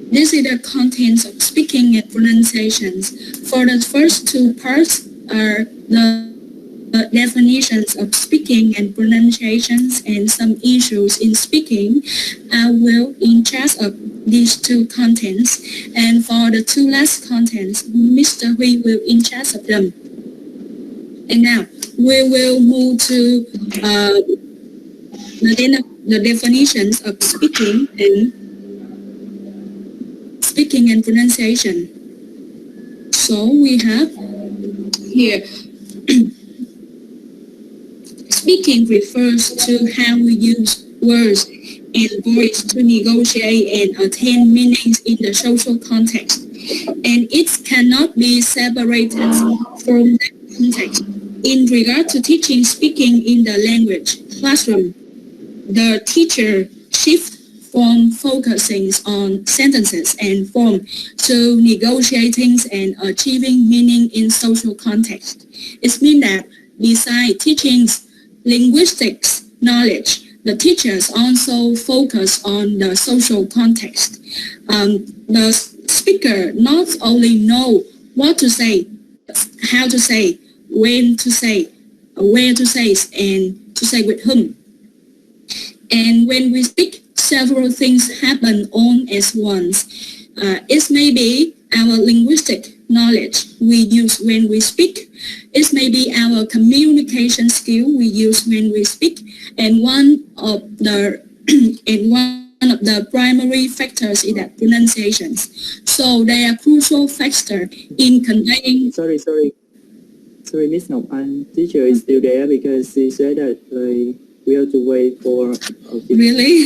This is the contents of speaking and pronunciations. For the first two parts are the definitions of speaking and pronunciations and some issues in speaking. I will in charge of these two contents, and for the two last contents, Mr. Huy will in charge of them. And now we will move to the definitions of speaking and pronunciation. So we have here speaking refers to how we use words and voice to negotiate and attain meanings in the social context, and it cannot be separated from that context. In regard to teaching speaking in the language classroom, the teacher shifts from focusing on sentences and form to negotiating and achieving meaning in social context. It means that besides teaching linguistics knowledge, the teachers also focus on the social context. The speaker not only know what to say, how to say, when to say, where to say, and to say with whom. And when we speak, several things happen all at once. It may be our linguistic knowledge we use when we speak. It may be our communication skill we use when we speak. And one of the primary factors is that pronunciations. So they are crucial factor in conveying. Sorry, Miss Ngọc Anh, teacher is still there because she said that we have to wait for. Really?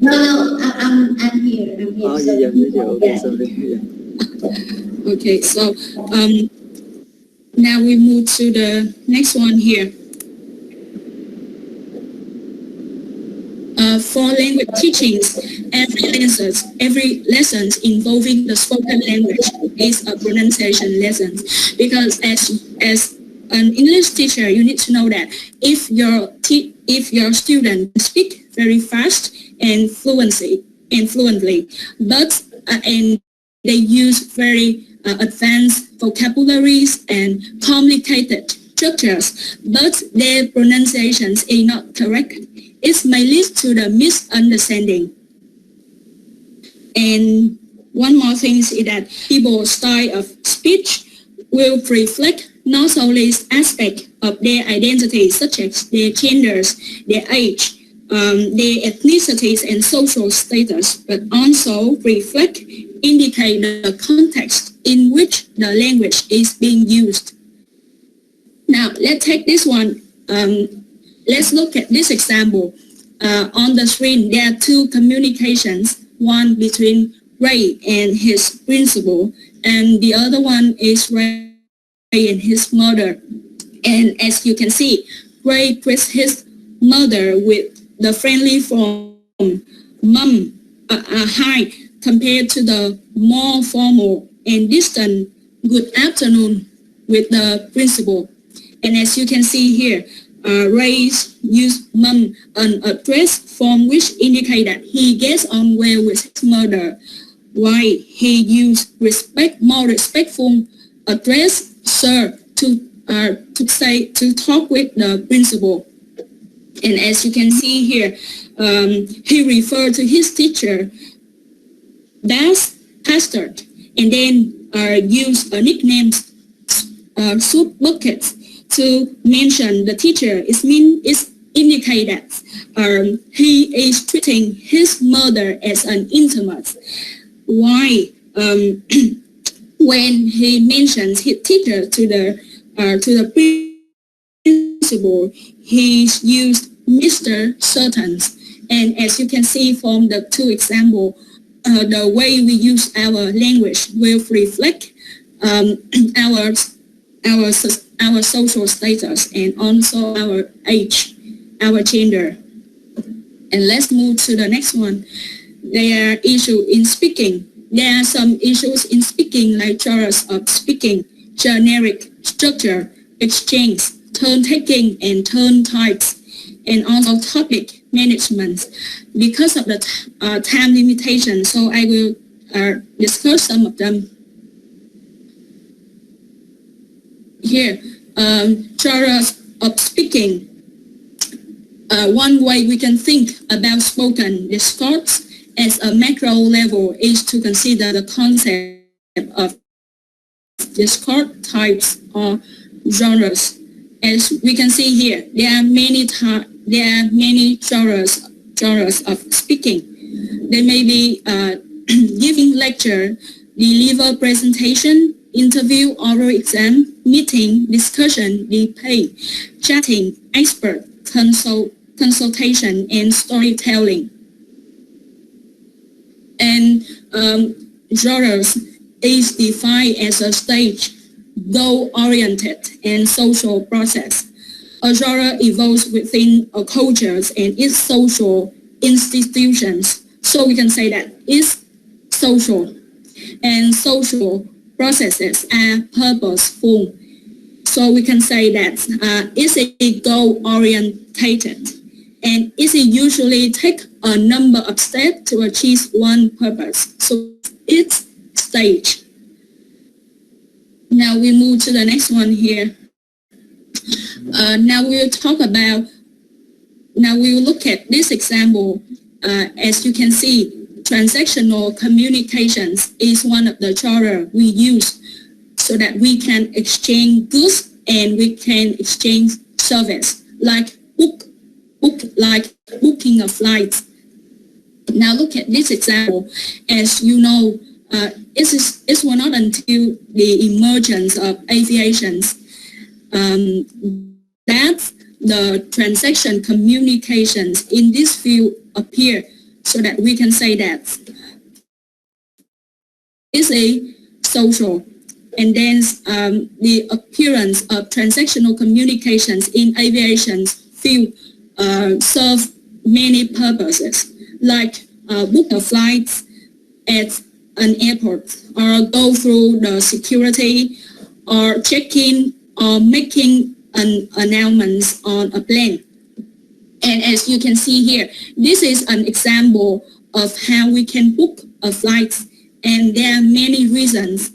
No, I'm here. Oh, yeah, okay, sorry. Yeah. Okay, so now we move to the next one here. For language teachings, every lesson involving the spoken language is a pronunciation lesson, because as an English teacher, you need to know that if your student speak very fast and fluently, but and they use very advanced vocabularies and complicated structures, but their pronunciations are not correct, it may lead to the misunderstanding. And one more thing is that people's style of speech will reflect not only aspects of their identity, such as their genders, their age, their ethnicities and social status, but also indicate the context in which the language is being used. Now, let's take this one. Let's look at this example. On the screen, there are two communications, one between Ray and his principal, and the other one is Ray and his mother. And as you can see, Ray greets his mother with the friendly form mom, hi, compared to the more formal and distant good afternoon with the principal. And as you can see here, Ray used mom, an address form which indicate that he gets on well with his mother, while he used more respectful address sir to talk with the principal. And as you can see here, he referred to his teacher, that's pastor, and then used a nickname, soup bucket, to mention the teacher. It indicate that he is treating his mother as an intimate. Why? When he mentions his teacher to the principal, he used Mr. Certains. And as you can see from the two examples, the way we use our language will reflect our social status and also our age, our gender. And let's move to the next one. There are issues in speaking. There are some issues in speaking, like genres of speaking, generic structure, exchange, turn taking, and turn types, and also topic management. Because of the time limitation, so I will discuss some of them. Here, genres of speaking. One way we can think about spoken discourse as a macro level is to consider the concept of discourse types or genres. As we can see here, there are many genres of speaking. They may be giving lecture, deliver presentation, interview, oral exam, meeting, discussion, debate, chatting, expert, consultation, and storytelling. And genres is defined as a stage, goal-oriented, and social process. A genre evolves within a culture and its social institutions. So we can say that it's social, and social processes are purposeful. So we can say that it's a goal-oriented, and it usually take a number of steps to achieve one purpose. So it's stage. Now we move to the next one here. Now we will look at this example. As you can see, transactional communications is one of the genre we use so that we can exchange goods and we can exchange service, like booking a flight. Now look at this example. As you know, it was not until the emergence of aviation that the transaction communications in this field appear, so that we can say that it's a social. And then the appearance of transactional communications in aviation field serve many purposes, like book a flight at an airport, or go through the security, or check-in, or making an announcement on a plane. And as you can see here, this is an example of how we can book a flight, and there are many reasons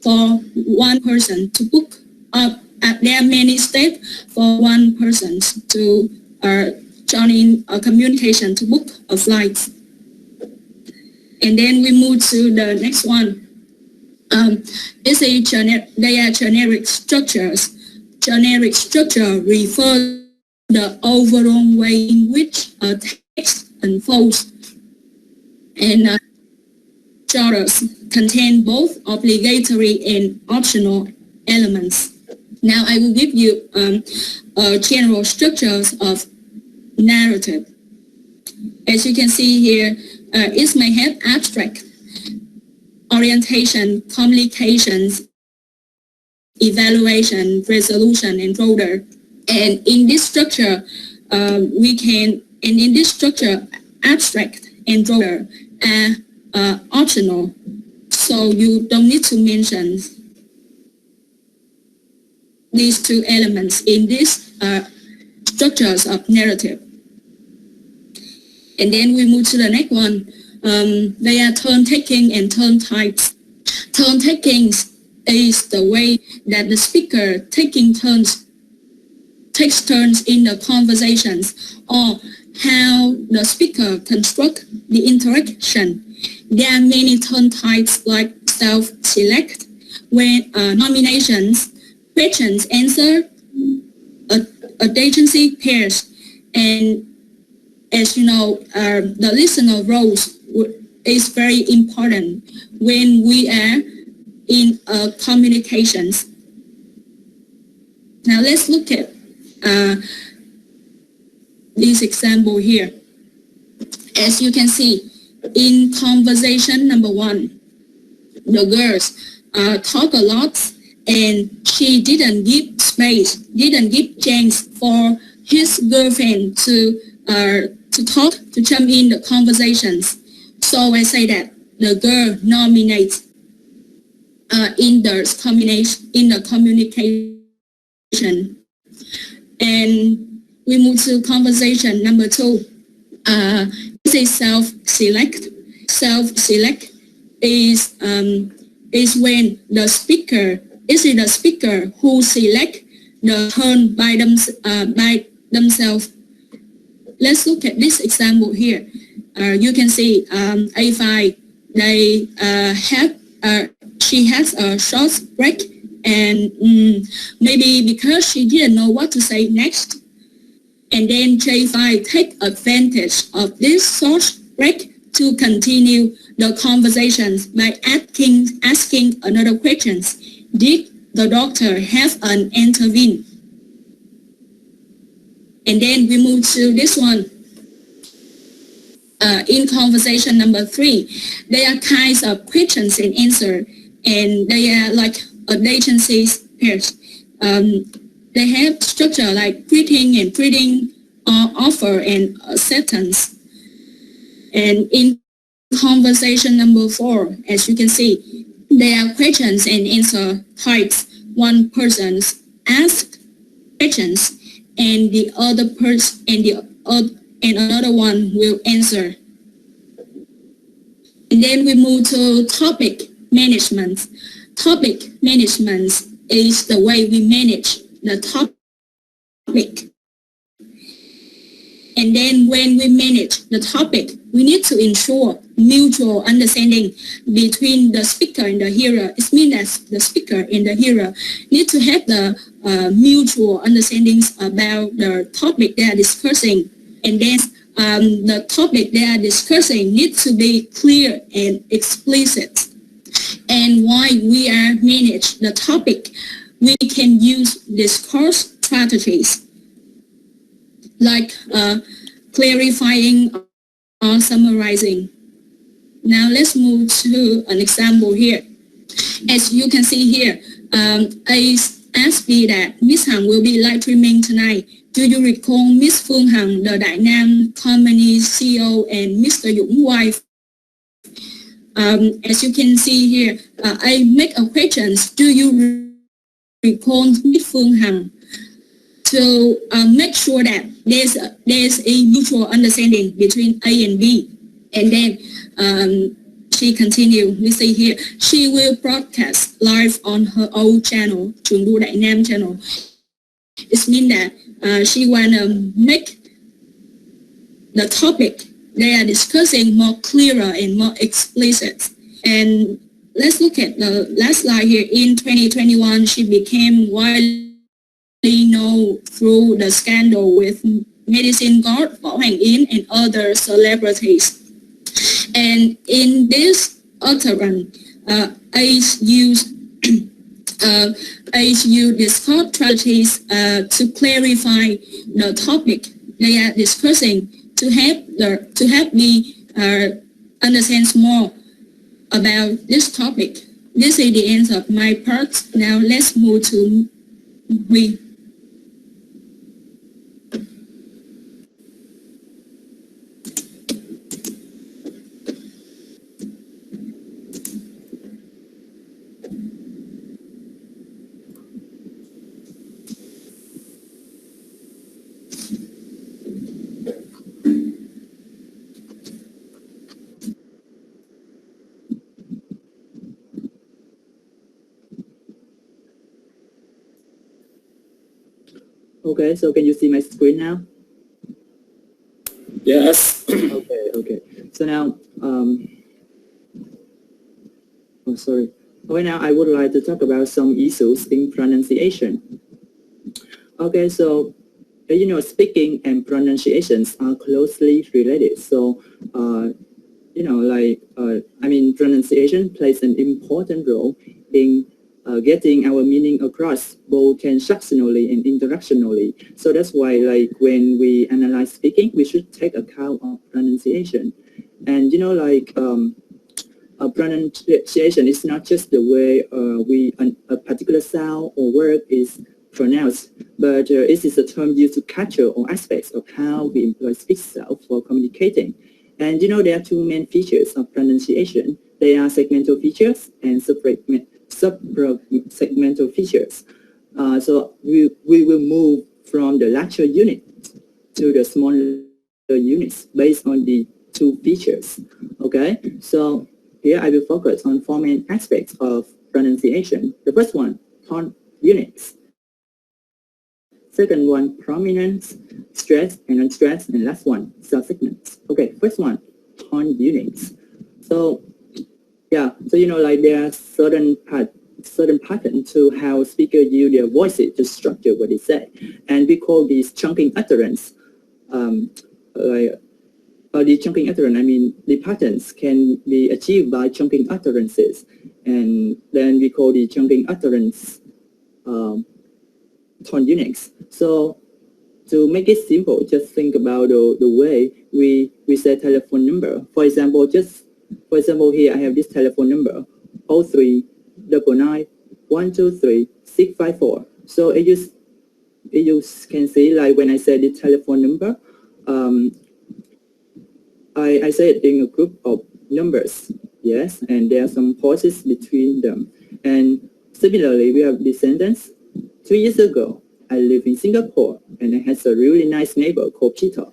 for one person to book up. There are many steps for one person to join in a communication to book a flight. And then we move to the next one. They are generic structures. Generic structure refers to the overall way in which a text unfolds. And genres contain both obligatory and optional elements. Now I will give you general structures of narrative. As you can see here, it may have abstract, orientation, communications, evaluation, resolution, and broader. And in this structure, abstract and broader are optional. So you don't need to mention these two elements in these structures of narrative. And then we move to the next one. They are turn-taking and turn types. Turn-taking is the way that the speaker takes turns in the conversations, or how the speaker constructs the interaction. There are many turn types like self-select, when nominations, questions, answer, adjacency pairs, and as you know, the listener roles is very important when we are in communications. Now let's look at this example here. As you can see, in conversation number 1, the girls talk a lot, and she didn't give chance for his girlfriend to talk, to jump in the conversations. So I say that the girl nominates in the communication. And we move to conversation number 2. This is self-select. Self-select is when the speaker who select the turn by themselves. Let's look at this example here. You can see A5. She has a short break, and maybe because she didn't know what to say next, and then J5 take advantage of this short break to continue the conversations by asking another questions. Did the doctor have an intervene? And then we move to this one. In conversation number 3, there are kinds of questions and answer, and they are like adjacencies pairs. They have structure like greeting and greeting, offer and acceptance. And in conversation number 4, as you can see, there are questions and answer types. One person asks questions, and the other person and another one will answer. And then we move to topic management. Topic management is the way we manage the topic. And then when we manage the topic, we need to ensure mutual understanding between the speaker and the hearer. It means that the speaker and the hearer need to have the mutual understandings about the topic they are discussing. And then the topic they are discussing needs to be clear and explicit. And while we are manage the topic, we can use discourse strategies like clarifying or summarizing. Now let's move to an example here. As you can see here, I asked me that Miss Hằng will be live streaming tonight. Do you recall Miss Phương Hằng, the Đại Nam company CEO, and Mr. Dũng wife? As you can see here, I make a question. Do you recall Miss Phương Hằng? To make sure that there's a mutual understanding between A and B. And then she continued. We see here, she will broadcast live on her own channel, Trường Đua Đại Nam channel. It means that she want to make the topic they are discussing more clearer and more explicit. And let's look at the last slide here. In 2021, she became widely known through the scandal with medicine god Võ Hoàng Yến and other celebrities. And in this utterance, Age used discourse strategies to clarify the topic they are discussing to help me understand more about this topic. This is the end of my part. Now let's move to we. Okay, so can you see my screen now? Yes. Okay. So now, right now I would like to talk about some issues in pronunciation. Okay, so speaking and pronunciations are closely related. So, pronunciation plays an important role in getting our meaning across both transactionally and interactionally. So that's why, when we analyze speaking, we should take account of pronunciation. And pronunciation is not just the way a particular sound or word is pronounced, but it is a term used to capture all aspects of how we employ speech itself for communicating. And there are two main features of pronunciation. They are segmental features and sub-segmental features. So we will move from the larger unit to the smaller units based on the two features. Okay, so here I will focus on four main aspects of pronunciation. The first one, tone units. Second one, prominence, stress and unstressed, and last one, subsegments. Okay, first one, tone units. So yeah, so like there are certain pattern to how speakers use their voices to structure what they say, and we call these chunking utterance. The chunking utterance, I mean, the patterns can be achieved by chunking utterances, and then we call the chunking utterance tone units. So to make it simple, just think about the way we say telephone number. For example, here I have this telephone number 0399 123 654. So you can see, like when I say the telephone number, I say it in a group of numbers, yes, and there are some pauses between them. And similarly, we have this sentence: 2 years ago, I lived in Singapore and I had a really nice neighbor called Peter.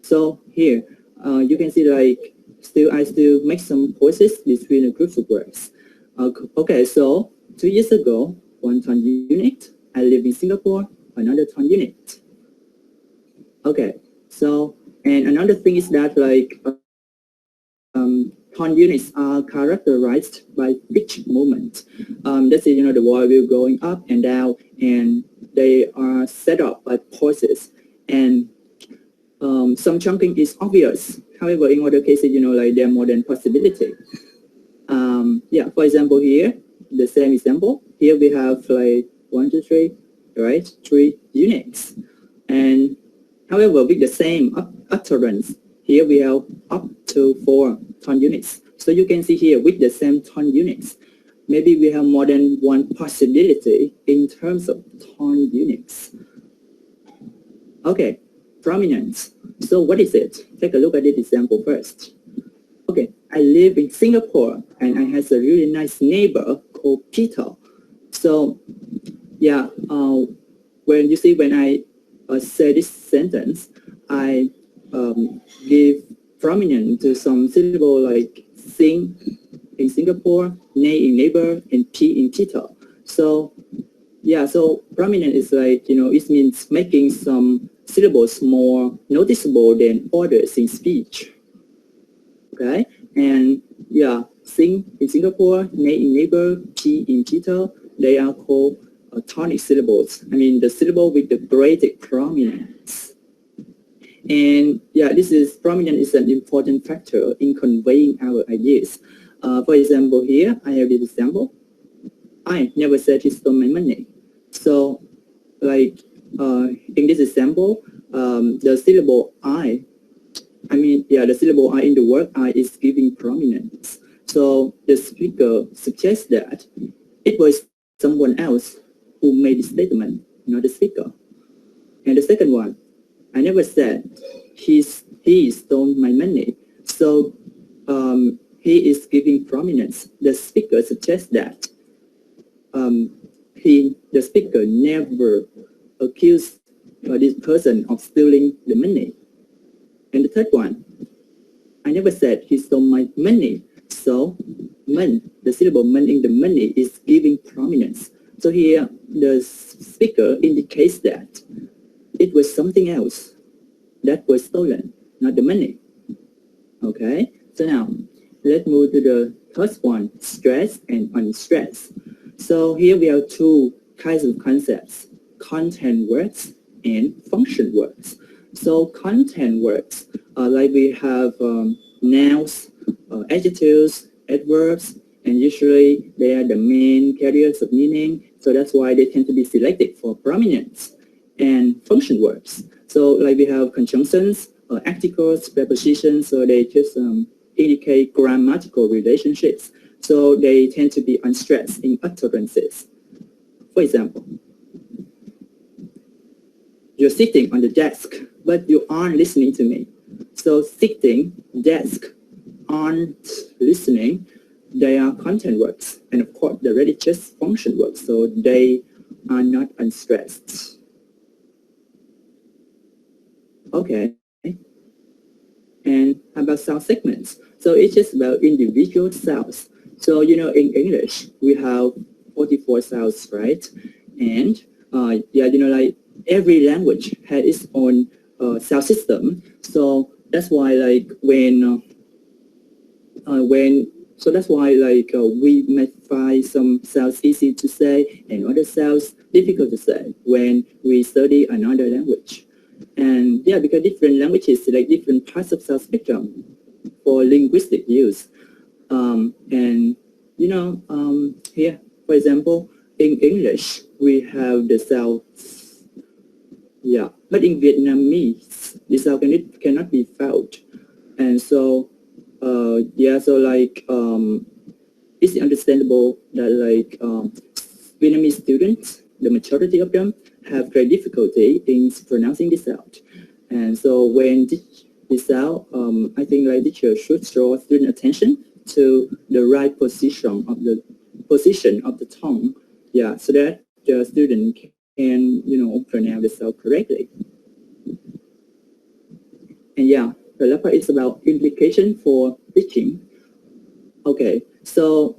So here, you can see like I still make some pauses between the groups of words. Okay, so 2 years ago, one tone unit. I live in Singapore, another tone unit. Okay, so, and another thing is that like tone units are characterized by pitch movement. That's it, the voice will going up and down, and they are set up by pauses. And some chunking is obvious. However, in other cases, like there are more than possibility. Yeah, for example, here, the same example. Here we have like 1, 2, 3, right? 3 units. And however, with the same utterance, here we have up to 4 tone units. So you can see here with the same tone units, maybe we have more than one possibility in terms of tone units. Okay, prominence. So what is it? Take a look at this example first. Okay, I live in Singapore and I have a really nice neighbor called Peter. So yeah, when I say this sentence, I give prominence to some syllable like sing in Singapore, nay in neighbor, and P in Peter. So yeah, so prominent is like, it means making some syllables more noticeable than others in speech. Okay, and yeah, sing in Singapore, nay in neighbor, P in Peter, they are called tonic syllables. I mean, the syllable with the greatest prominence. And yeah, prominent is an important factor in conveying our ideas. For example, here I have this example. I never said he stole my money. So, like in this example, the syllable the syllable I in the word I is giving prominence. So the speaker suggests that it was someone else who made the statement, not the speaker. And the second one, I never said he stole my money. So he is giving prominence. The speaker suggests that the speaker never accused this person of stealing the money. And the third one, I never said he stole my money. So the syllable man in the money is giving prominence. So here the speaker indicates that it was something else that was stolen, not the money. Okay, so now let's move to the first one, stress and unstressed. So here we have two kinds of concepts, content words and function words. So content words, like we have nouns, adjectives, adverbs, and usually they are the main carriers of meaning. So that's why they tend to be selected for prominence. And function words. So like we have conjunctions, articles, prepositions, so they just indicate grammatical relationships. So they tend to be unstressed in utterances. For example, you're sitting on the desk, but you aren't listening to me. So sitting, desk, aren't listening, they are content words. And of course, they're really just function words, so they are not unstressed. Okay, And how about sound segments? So it's just about individual sounds. So, you know, in English, we have 44 sounds, right? And yeah, you know, like every language has its own sound system. So that's why like so that's why like we might find some sounds easy to say and other sounds difficult to say when we study another language. And yeah, because different languages like different parts of sound spectrum for linguistic use. And you know, here, for example, in English, we have the sounds, yeah, but in Vietnamese, the sound cannot be felt. And so, yeah, so like, it's understandable that like Vietnamese students, the majority of them have great difficulty in pronouncing this out. And so when this out, I think like teacher should draw student attention to the right position of the tongue, yeah, so that the student can, you know, pronounce the sound correctly. And yeah, the last part is about implication for teaching. Okay, so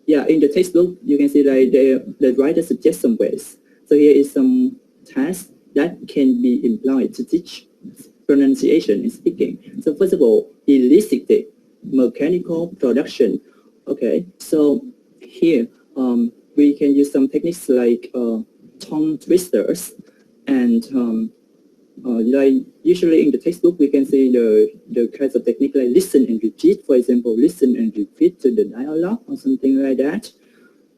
yeah, in the textbook, you can see that the writer suggests some ways. So here is some tasks that can be employed to teach pronunciation and speaking. So first of all, elicited mechanical production. Okay, so here we can use some techniques like tongue twisters, and like usually in the textbook we can see the kinds of technique like listen and repeat. For example, listen and repeat to the dialogue or something like that.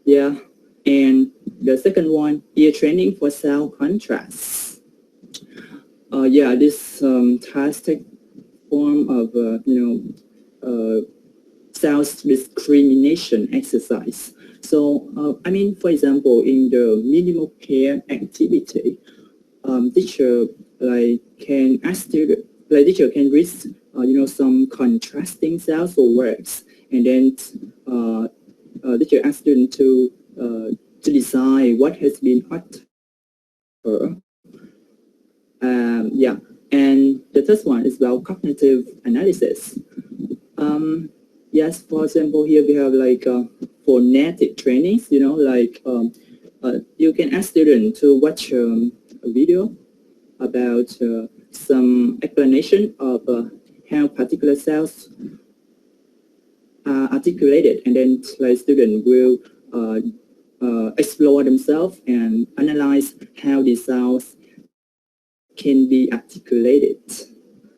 Yeah, and the second one, ear training for sound contrast. Yeah, this task take form of sound discrimination exercise. So I mean, for example, in the minimal care activity, teacher like can ask student, like teacher can read some contrasting sounds or words, and then teacher ask student to decide what has been uttered. Yeah, and the third one is about cognitive analysis. Yes, for example, here we have like phonetic trainings, you know, like you can ask students to watch a video about some explanation of how particular sounds are articulated, and then like student will explore themselves and analyze how these sounds can be articulated.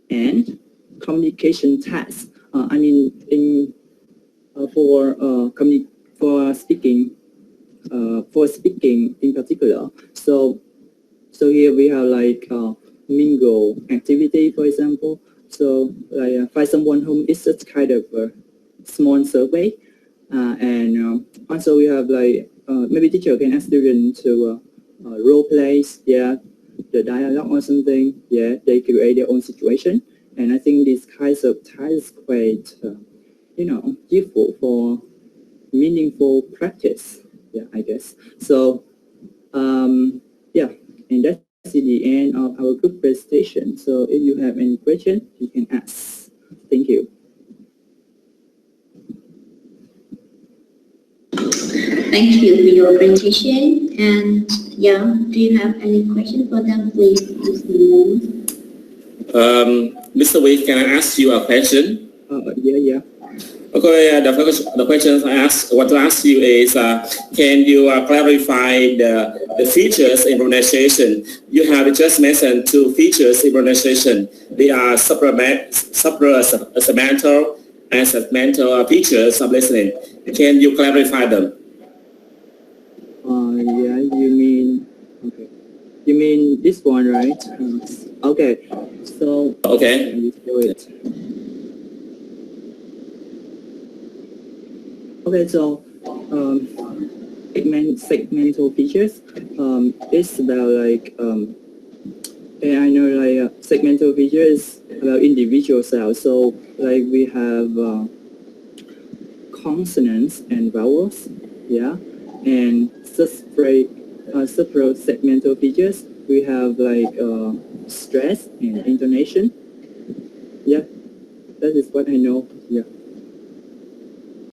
And communication tasks. I mean, for speaking in particular. So here we have like mingle activity, for example. So like find someone whom is such kind of a small survey, and also we have like maybe teacher can ask students to role plays, yeah, the dialogue or something. Yeah, they create their own situation, and I think these kinds of tasks quite useful for meaningful practice. Yeah, I guess so. Yeah, and that's the end of our group presentation. So if you have any question, you can ask. Thank you. Thank you for your presentation. And yeah, do you have any question for them, please? Mr. Wei, can I ask you a question? Yeah. Okay, the questions I want to ask you is, can you clarify the features in pronunciation? You have just mentioned two features in pronunciation. They are suprasegmental and segmental features of listening. Can you clarify them? Yeah, you mean this one, right? Okay, so okay. Let me do it. Okay, so segmental features is about like and I know like segmental features about individual cells. So like we have consonants and vowels, yeah, and suprasegmental features. We have like stress and intonation. Yeah, that is what I know. Yeah.